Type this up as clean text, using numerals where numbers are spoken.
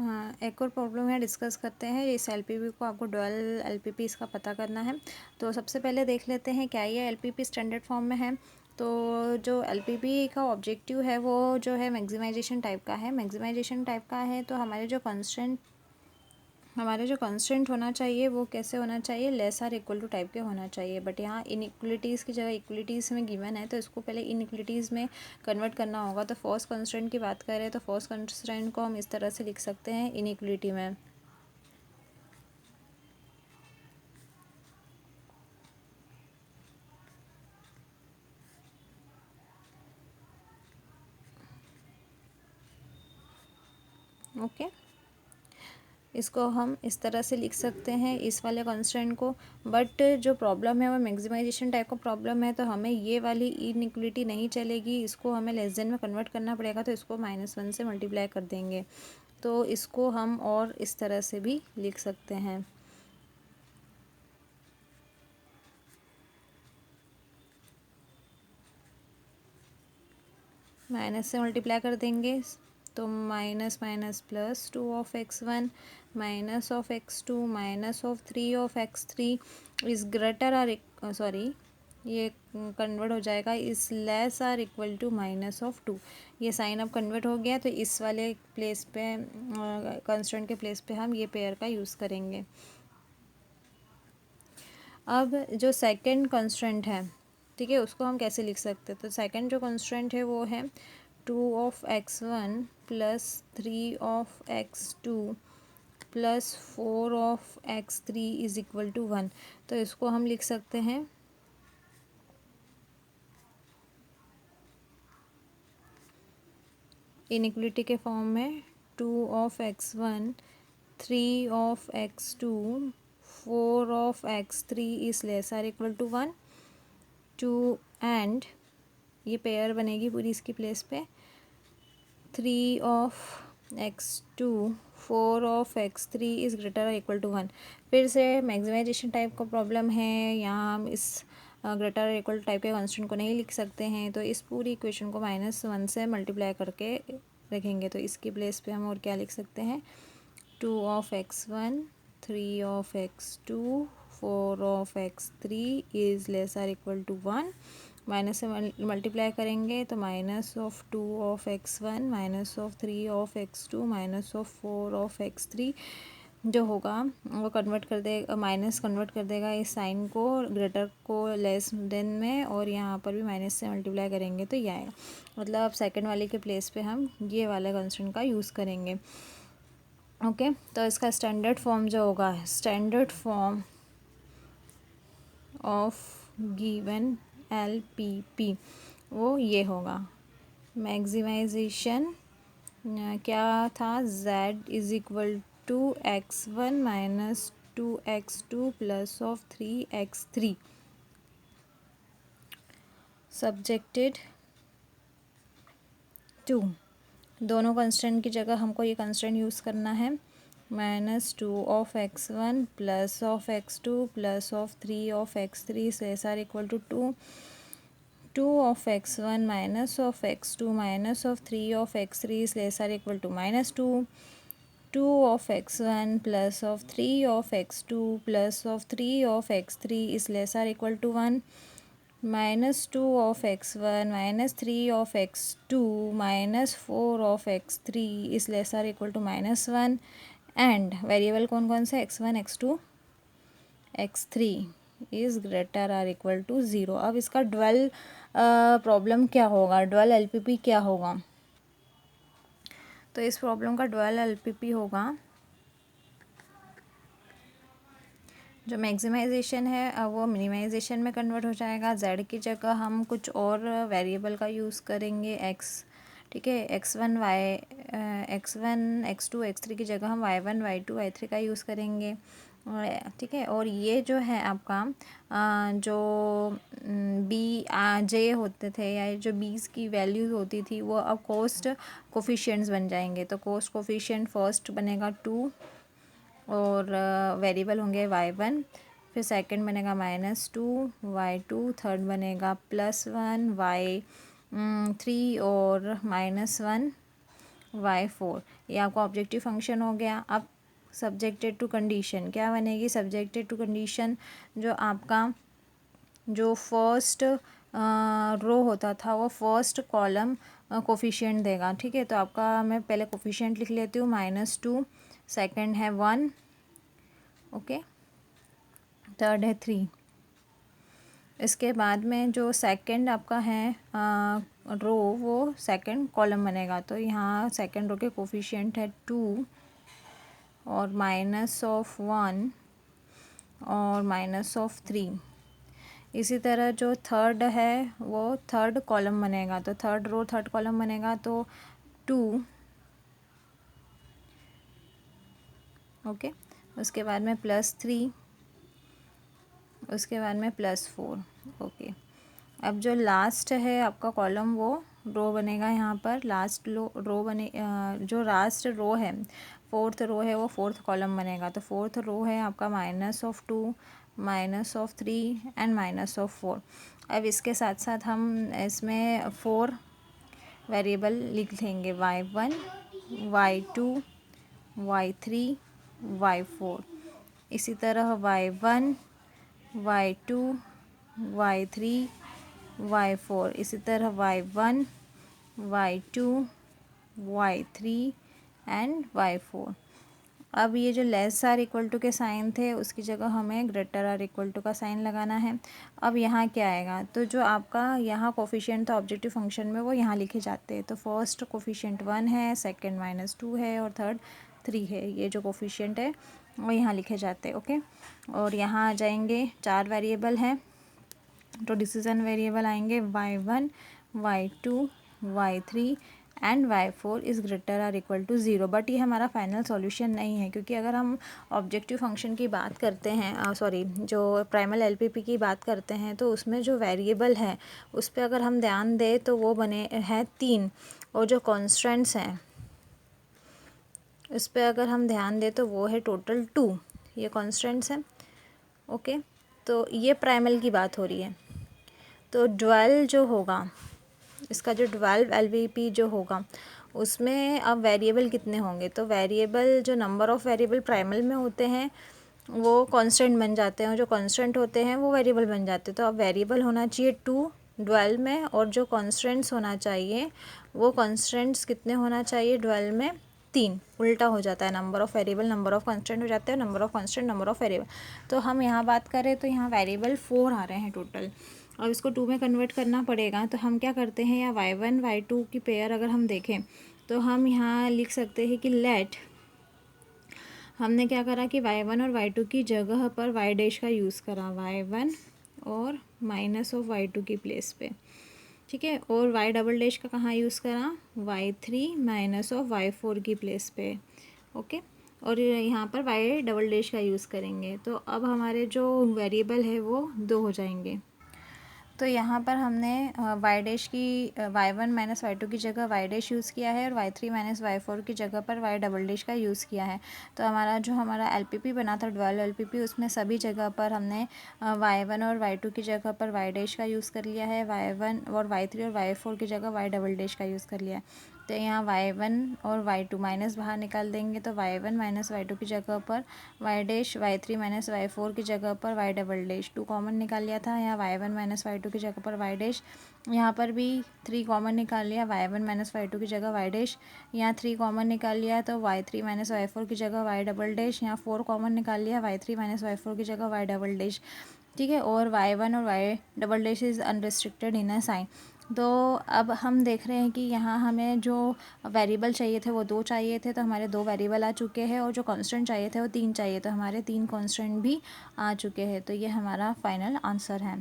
हाँ, एक और प्रॉब्लम है, डिस्कस करते हैं। इस एलपीपी को आपको डुअल एलपीपी इसका पता करना है। तो सबसे पहले देख लेते हैं क्या ये एलपीपी स्टैंडर्ड फॉर्म में है। तो जो एलपीपी का ऑब्जेक्टिव है वो जो है मैक्सिमाइजेशन टाइप का है। मैक्सिमाइजेशन टाइप का है तो हमारे जो कंस्ट्रेंट होना चाहिए वो कैसे होना चाहिए, less or equal to type के होना चाहिए। बट यहाँ इनइक्वलिटीज़ की जगह इक्वलिटीज़ में गिवन है तो इसको पहले इनइक्वलिटीज़ में कन्वर्ट करना होगा। तो फर्स्ट कंस्ट्रेंट की बात करें तो फर्स्ट कंस्ट्रेंट को हम इस तरह से लिख सकते हैं इनइक्वलिटी में। ओके, इसको हम इस तरह से लिख सकते हैं इस वाले कंस्ट्रेंट को। बट जो प्रॉब्लम है वो मैक्सिमाइजेशन टाइप का प्रॉब्लम है, तो हमें ये वाली इनइक्वलिटी नहीं चलेगी, इसको हमें लेस देन में कन्वर्ट करना पड़ेगा। तो इसको -1 से मल्टीप्लाई कर देंगे। तो इसको हम और इस तरह से भी लिख सकते हैं। माइनस से मल्टीप्लाई कर देंगे तो minus minus plus 2 of x1 minus of x2 minus of 3 of x3 is greater or, sorry, ये कन्वर्ट हो जाएगा इस लेस आर इक्वल टू -2। ये साइन अब कन्वर्ट हो गया, तो इस वाले प्लेस पे कंस्टेंट के प्लेस पे हम ये पेयर का यूज़ करेंगे। अब जो सेकंड कंस्ट्रेंट है, ठीक है, उसको हम कैसे लिख सकते हैं। तो सेकंड जो कंस्ट्रेंट है वो है 2 of x1 plus 3 of x2 plus 4 of x3 is equal to 1। तो इसको हम लिख सकते हैं इनइक्वलिटी के फॉर्म में 2 of x1 3 of x2 4 of x3 is less or equal to 1 to, and ये पेयर बनेगी पूरी इसकी प्लेस पे 3 of x2 4 of x3 is greater और इक्वल टू 1। फिर से मैक्सिमाइजेशन टाइप का प्रॉब्लम है, यहाँ हम इस ग्रेटर और इक्वल टू टाइप के कॉन्स्टेंट को नहीं लिख सकते हैं। तो इस पूरी इक्वेशन को -1 से मल्टीप्लाई करके रखेंगे। तो इसकी प्लेस पे हम और क्या लिख सकते हैं, 2 of x1 3 of x2 4 of x3 is less or equal to 1। Minus से मल्टीप्लाई करेंगे तो -2 of x1 -3 of x2 -4 of x3 जो होगा वो कन्वर्ट कर देगा, माइनस कन्वर्ट कर देगा इस साइन को ग्रेटर को लेस देन में, और यहाँ पर भी माइनस से मल्टीप्लाई करेंगे तो ये आएगा। मतलब अब सेकंड वाले के प्लेस पे हम ये वाला कंस्टेंट का यूज़ करेंगे। ओके, तो इसका स्टैंडर्ड फॉर्म जो होगा, standard form of given LPP वो ये होगा। मैक्सिमाइजेशन क्या था, z is equal to x1 minus 2x2 plus of 3x3 subjected to, दोनों कंस्टेंट की जगह हमको ये कंस्टेंट यूज़ करना है, -2 of x1 plus of x2 plus of 3 of x3 से or equal to 2 of x1 minus of x2 minus of 3 of x3 is less or equal to -2 2 of x1 plus of 3 of x2 plus of 3 of x3 is less or equal to 1 -2 of x1 minus 3 of x2 minus 4 of x3 is less or equal to -1, and variable कौन कौन से, x1 x2 x3 is greater or equal to 0। अब इसका dwell problem क्या होगा, dwell LPP क्या होगा। तो इस प्रॉब्लम का ड्वेल एलपीपी होगा, जो मैक्सिमाइजेशन है वो मिनिमाइजेशन में कन्वर्ट हो जाएगा। z की जगह हम कुछ और वेरिएबल का यूज़ करेंगे, x, ठीक है, x1 x2 x3 की जगह हम y1 y2 y3 का यूज़ करेंगे, ठीक है। और ये जो है आपका जो बी जे होते थे या जो बीस की वैल्यूज़ होती थी वो अब कॉस्ट कोफिशिएंट्स बन जाएंगे। तो कॉस्ट कोफिशिएंट फर्स्ट बनेगा 2 और वेरिएबल होंगे y1, फिर सेकंड बनेगा -2 y2, थर्ड बनेगा +1 y3 और -1 y4। ये आपका ऑब्जेक्टिव फंक्शन हो गया। अब सब्जेक्टेड टू कंडीशन क्या बनेगी? सब्जेक्टेड टू कंडीशन जो आपका जो फर्स्ट रो होता था वो फर्स्ट कॉलम कोफिशिएंट देगा। ठीक है, तो आपका मैं पहले कोफिशिएंट लिख लेती हूँ, -2, सेकंड है 1, ओके, थर्ड है 3। इसके बाद में जो सेकंड आपका है रो वो सेकंड कॉलम बनेगा। तो यहाँ सेकंड रो के कोफिशिएंट है 2 और -1 और -3। इसी तरह जो थर्ड है वो थर्ड कॉलम बनेगा। तो थर्ड रो थर्ड कॉलम बनेगा तो 2, ओके, उसके बाद में +3, उसके बाद में +4, ओके। अब जो लास्ट है आपका कॉलम वो रो बनेगा। यहाँ पर लास्ट रो बने जो लास्ट रो है, फोर्थ रो है, वो फोर्थ कॉलम बनेगा। तो फोर्थ रो है आपका -2, -3 एंड -4। अब इसके साथ साथ हम इसमें 4 वेरिएबल लिख लेंगे, y1, y2, y3, y4। इसी तरह y1, y2, y3, y4। इसी तरह y1, y2, y3 and y4। अब ये जो लेस आर इक्वल टू के साइन थे उसकी जगह हमें ग्रेटर आर इक्वल टू का साइन लगाना है। अब यहाँ क्या आएगा? तो जो आपका यहाँ कोफिशिएंट था ऑब्जेक्टिव फंक्शन में वो यहाँ लिखे जाते हैं। तो फर्स्ट कोफिशिएंट 1 है, सेकंड -2 है और थर्ड 3 है। ये जो कोफिशिएंट है वो यहाँ लिखे जाते हैं, ओके। और यहाँ आ जाएंगे 4 वेरिएबल हैं, तो डिसीजन वेरिएबल आएंगे y1, y2, y3 and y4 is greater or equal to 0। But ये हमारा फाइनल सॉल्यूशन नहीं है, क्योंकि अगर हम ऑब्जेक्टिव फंक्शन की बात करते हैं, सॉरी, जो प्राइमल एलपीपी की बात करते हैं, तो उसमें जो वेरिएबल है उस पर अगर हम ध्यान दें तो वो बने हैं 3, और जो कॉन्स्टेंट्स हैं उस पर अगर हम ध्यान दें तो वो है टोटल 2, ये कॉन्स्टेंट्स हैं, ओके। तो ये प्राइमल की बात हो रही है। तो 12 जो होगा, इसका जो 12 एलपीपी जो होगा उसमें अब वेरिएबल कितने होंगे? तो वेरिएबल जो नंबर ऑफ़ वेरिएबल प्राइमल में होते हैं वो कांस्टेंट बन जाते हैं, और जो कांस्टेंट होते हैं वो वेरिएबल बन जाते हैं। तो अब वेरिएबल होना चाहिए 2 12 में, और जो कांस्टेंट्स होना चाहिए वो कांस्टेंट्स कितने होना चाहिए 12 में? 3। उल्टा हो जाता है, number of variable number of constant हो जाता है, number of constant number of variable. तो हम यहाँ बात करें तो यहाँ वेरिएबल 4 आ रहे हैं टोटल, और इसको 2 में कन्वर्ट करना पड़ेगा। तो हम क्या करते हैं, या y1 y2 की पेयर अगर हम देखें तो हम यहाँ लिख सकते हैं कि लेट, हमने क्या करा कि y1 और y2 की जगह पर y डैश का यूज़ करा, y1 और -y2 की प्लेस पे, ठीक है। और y डबल डैश का कहाँ यूज़ करा? y3 -y4 की प्लेस पे, ओके। और यहाँ पर y डबल डैश का यूज़ करेंगे। तो अब हमारे जो वेरिएबल है वो 2 हो जाएंगे। तो यहाँ पर हमने y डैश की y1 -y2 की जगह y डैश यूज़ किया है, और y3 -y4 की जगह पर y डबल डैश का यूज़ किया है। तो हमारा एलपीपी बना था 12 एलपीपी, उसमें सभी जगह पर हमने y1 और y2 की जगह पर y डैश का यूज़ कर लिया है, y1 और y3 और y4 की जगह y डबल डैश का यूज़ कर लिया है। तो यहाँ y1 और y2 माइनस बाहर निकाल देंगे, तो y1 -y2 की जगह पर y डैश, y3 -y4 की जगह पर y डबल डैश, 2 कॉमन निकाल लिया था। यहाँ y1 -y2 की जगह पर y डैश, यहाँ पर भी 3 कॉमन निकाल लिया, y1 -y2 की जगह y डैश, यहाँ 3 कॉमन निकाल लिया तो y3 -y4 की जगह y डबल डैश, यहाँ 4 कॉमन निकाल लिया, y3 -y4 की जगह y डबल डैश, ठीक है। और y1 और y double dash is unrestricted in sign. तो अब हम देख रहे हैं कि यहाँ हमें जो वेरिएबल चाहिए थे वो 2 चाहिए थे, तो हमारे 2 वेरिएबल आ चुके हैं, और जो कांस्टेंट चाहिए थे वो 3 चाहिए, तो हमारे 3 कांस्टेंट भी आ चुके हैं। तो ये हमारा फाइनल आंसर है।